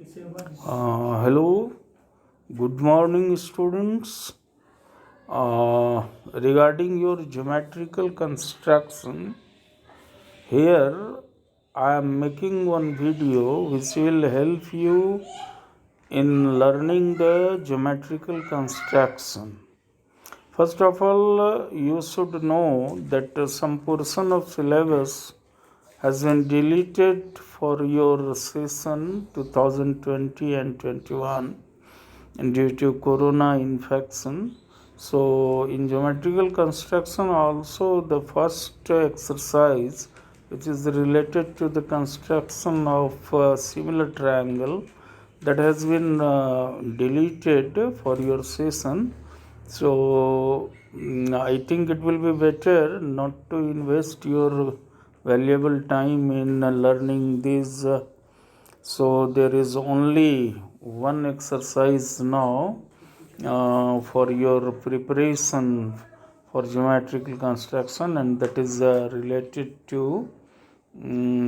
Hello, good morning, students. Regarding your geometrical construction, here I am making one video which will help you in learning the geometrical construction. First of all, you should know that some portion of syllabus has been deleted for your session 2020 and 21 due to corona infection. So in geometrical construction also the first exercise which is related to the construction of a similar triangle that has been deleted for your session. So I think it will be better not to invest your valuable time in learning these. So there is only one exercise now for your preparation for geometrical construction, and that is related to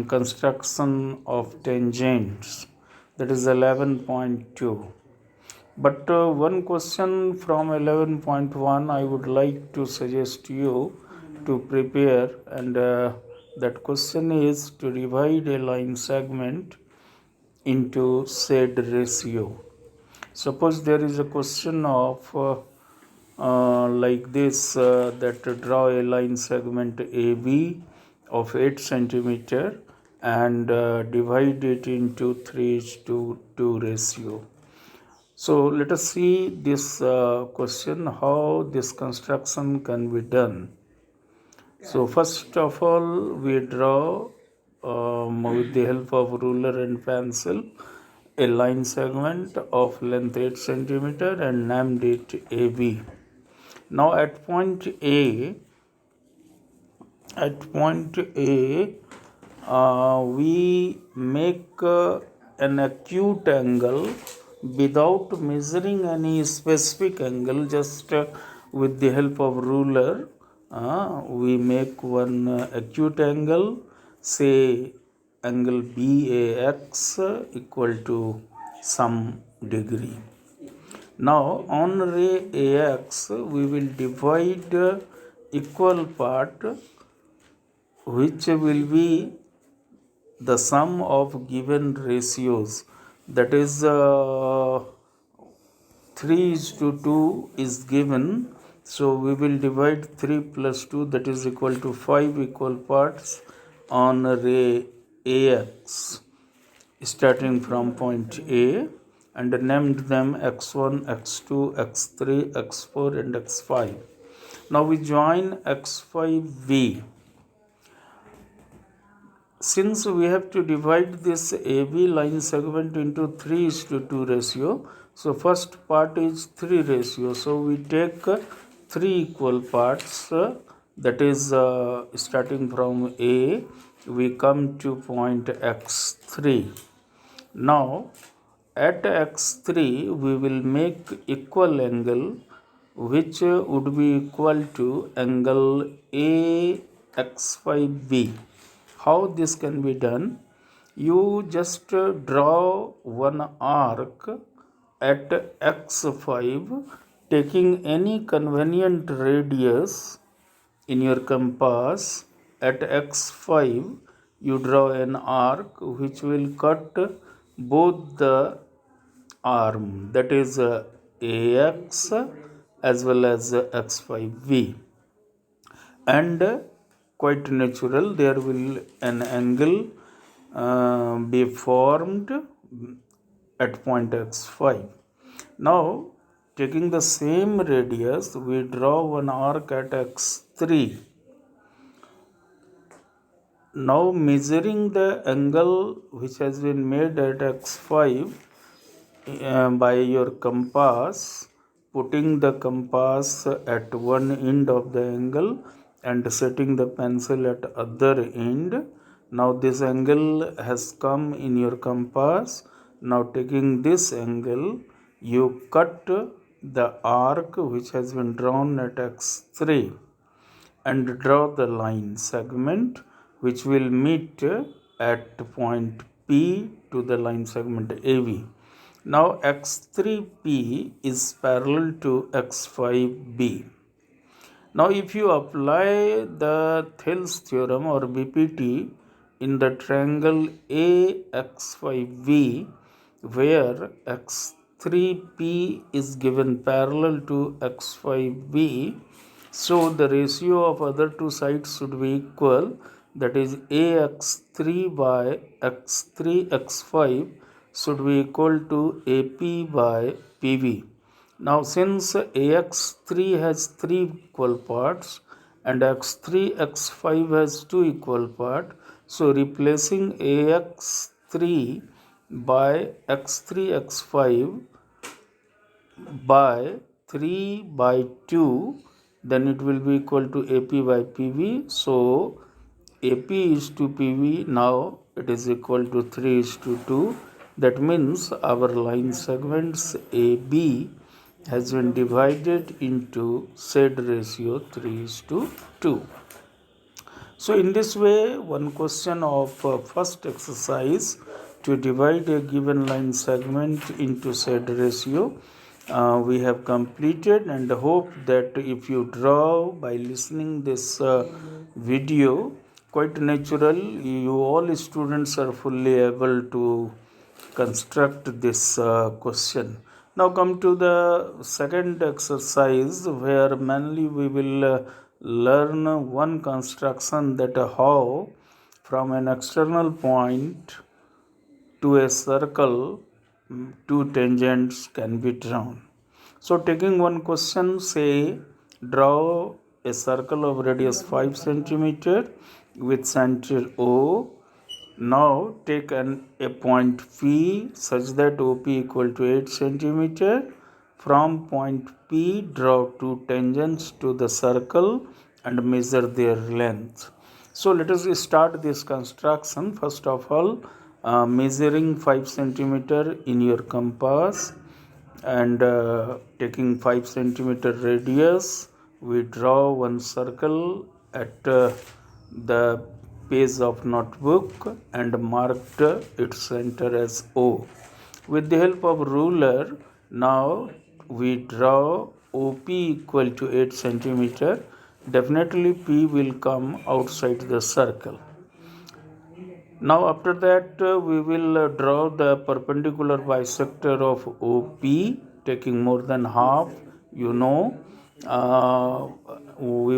construction of tangents, that is 11.2. But one question from 11.1 I would like to suggest you to prepare, and that question is to divide a line segment into said ratio. Suppose there is a question of like this, that draw a line segment AB of 8 centimeter and divide it into 3:2 ratio. So let us see this question, how this construction can be done. So first of all, we draw with the help of ruler and pencil a line segment of length 8 centimeter and named it AB. Now at point A, we make an acute angle without measuring any specific angle, just with the help of ruler. We make one acute angle, say angle BAX equal to some degree. Now on ray AX we will divide equal part, which will be the sum of given ratios, that is 3:2 is given. So we will divide 3 plus 2, that is equal to 5 equal parts on ray AX starting from point A, and named them x1, x2, x3, x4 and x5. Now we join x5b. Since we have to divide this AB line segment into 3:2 ratio, so first part is 3 ratio. So we take 3 equal parts, that is starting from A, we come to point x3. Now at x3 we will make equal angle, which would be equal to angle AX5B. How this can be done? You just draw one arc at x5, taking any convenient radius in your compass. At x5 you draw an arc which will cut both the arm, that is AX as well as x5b, and quite natural there will an angle be formed at point x5. Now taking the same radius, we draw one arc at x3. Now measuring the angle which has been made at x5 by your compass, putting the compass at one end of the angle and setting the pencil at other end. Now this angle has come in your compass. Now taking this angle, you cut the arc which has been drawn at x3 and draw the line segment which will meet at point P to the line segment AB. Now X3P is parallel to X5B. Now if you apply the Thales theorem or BPT in the triangle AX5V, where X3P is given parallel to X5B, so the ratio of other two sides should be equal, that is AX3 by X3 X5 should be equal to AP by PV. Now since AX3 has 3 equal parts and X3 X5 has 2 equal parts, so replacing AX3 by X3 X5 by 3 by 2, then it will be equal to AP by PV. So AP is to PV, now it is equal to 3 is to 2. That means our line segments AB has been divided into said ratio 3 is to 2. So in this way, one question of first exercise to divide a given line segment into said ratio we have completed, and hope that if you draw by listening this video, quite natural, you all students are fully able to construct this question. Now come to the second exercise, where mainly we will learn one construction, that how from an external point to a circle two tangents can be drawn. So taking one question, say draw a circle of radius 5 centimeter with center O. Now take a point P such that OP equal to 8 centimeter. From point P draw two tangents to the circle and measure their length. So let us start this construction. First of all, measuring 5 centimeter in your compass and taking 5 centimeter radius, we draw one circle at the page of notebook and marked its center as O. With the help of ruler, now we draw OP equal to 8 centimeter. Definitely P will come outside the circle. Now after that we will draw the perpendicular bisector of OP, taking more than half, we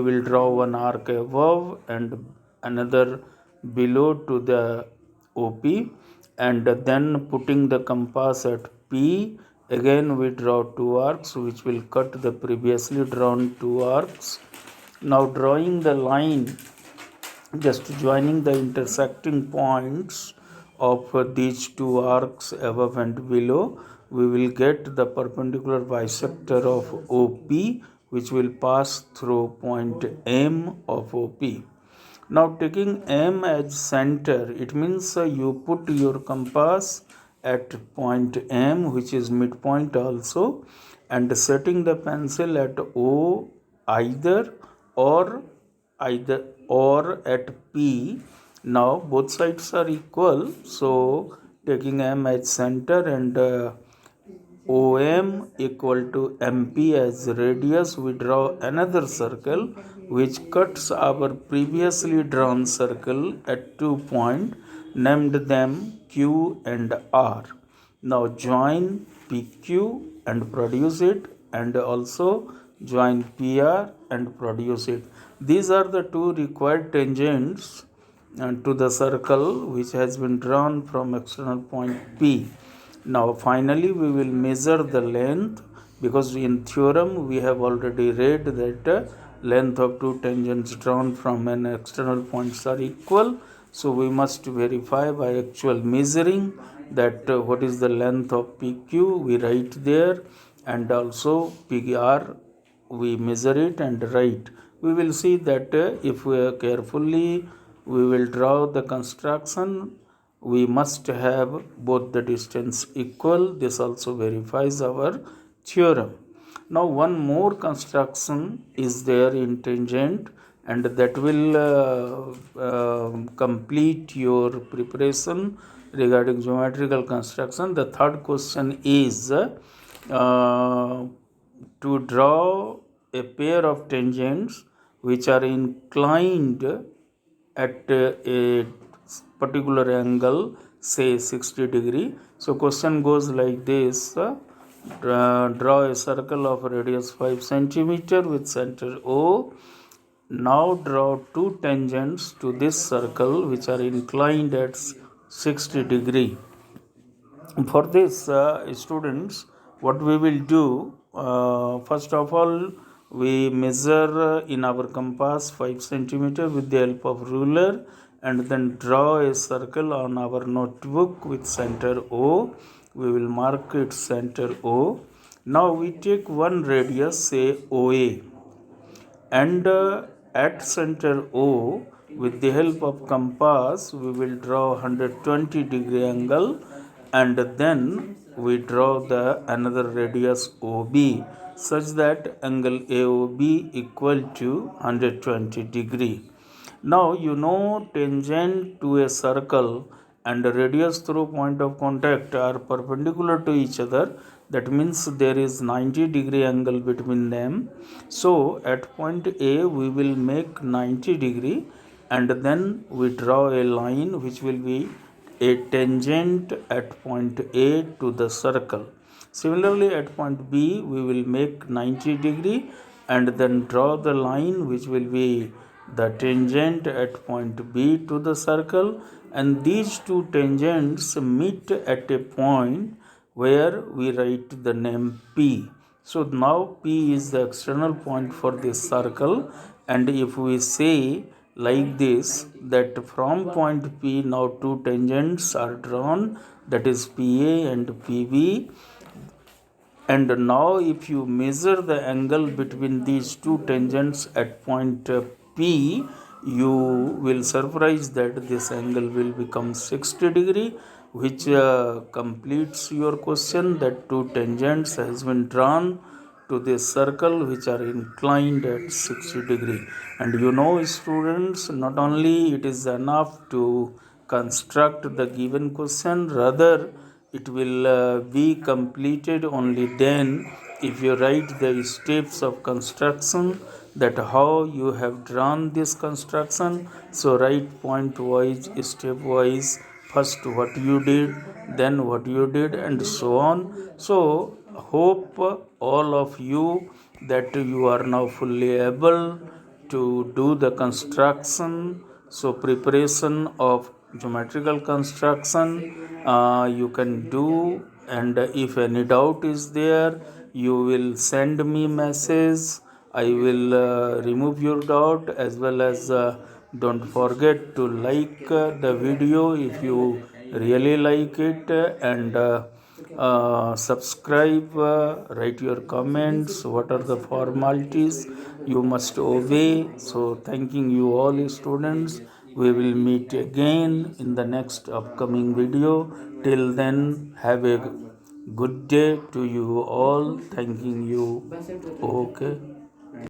will draw one arc above and another below to the OP, and then putting the compass at P, again we draw two arcs which will cut the previously drawn two arcs. Now drawing the line, just joining the intersecting points of these two arcs above and below, we will get the perpendicular bisector of OP, which will pass through point M of OP. Now taking M as center, it means you put your compass at point M, which is midpoint also, and setting the pencil at O either or at P. Now both sides are equal, so taking M as center and OM equal to MP as radius, we draw another circle which cuts our previously drawn circle at 2 points, named them Q and R. Now join PQ and produce it, and also join PR and produce it. These are the two required tangents to the circle which has been drawn from external point P. Now finally we will measure the length, because in theorem we have already read that length of two tangents drawn from an external points are equal. So we must verify by actual measuring that what is the length of PQ, we write there, and also PR we measure it and write. We will see that if we carefully we will draw the construction, we must have both the distance equal. This also verifies our theorem. Now one more construction is there in tangent, and that will complete your preparation regarding geometrical construction. The third question is to draw a pair of tangents which are inclined at a particular angle, say 60 degree. So question goes like this: draw a circle of radius 5 centimeter with center O. Now draw two tangents to this circle which are inclined at 60 degree. For this, students, what we will do, first of all, we measure in our compass 5 centimeter with the help of ruler, and then draw a circle on our notebook with center O. We will mark it center O. Now we take one radius, say OA, and at center O, with the help of compass, we will draw 120 degree angle, and then we draw the another radius OB, such that angle AOB equal to 120 degree. Now you know tangent to a circle and radius through point of contact are perpendicular to each other. That means there is 90 degree angle between them. So at point A we will make 90 degree, and then we draw a line which will be a tangent at point A to the circle. Similarly, at point B we will make 90 degree and then draw the line which will be the tangent at point B to the circle, and these two tangents meet at a point where we write the name P. So now P is the external point for this circle, and if we say like this, that from point P now two tangents are drawn, that is PA and PB, and now if you measure the angle between these two tangents at point P, you will surprise that this angle will become 60 degree, which completes your question that two tangents has been drawn to this circle which are inclined at 60 degree. And you know, students, not only it is enough to construct the given question, rather it will be completed only then if you write the steps of construction, that how you have drawn this construction. So write point wise, step wise, first what you did, then what you did, and so on. So hope all of you that you are now fully able to do the construction. So preparation of geometrical construction you can do, and if any doubt is there, you will send me message. I will remove your doubt, as well as don't forget to like the video if you really like it, and subscribe, write your comments, what are the formalities you must obey. So thanking you all students, we will meet again in the next upcoming video. Till then, have a good day to you all. Thanking you. Okay.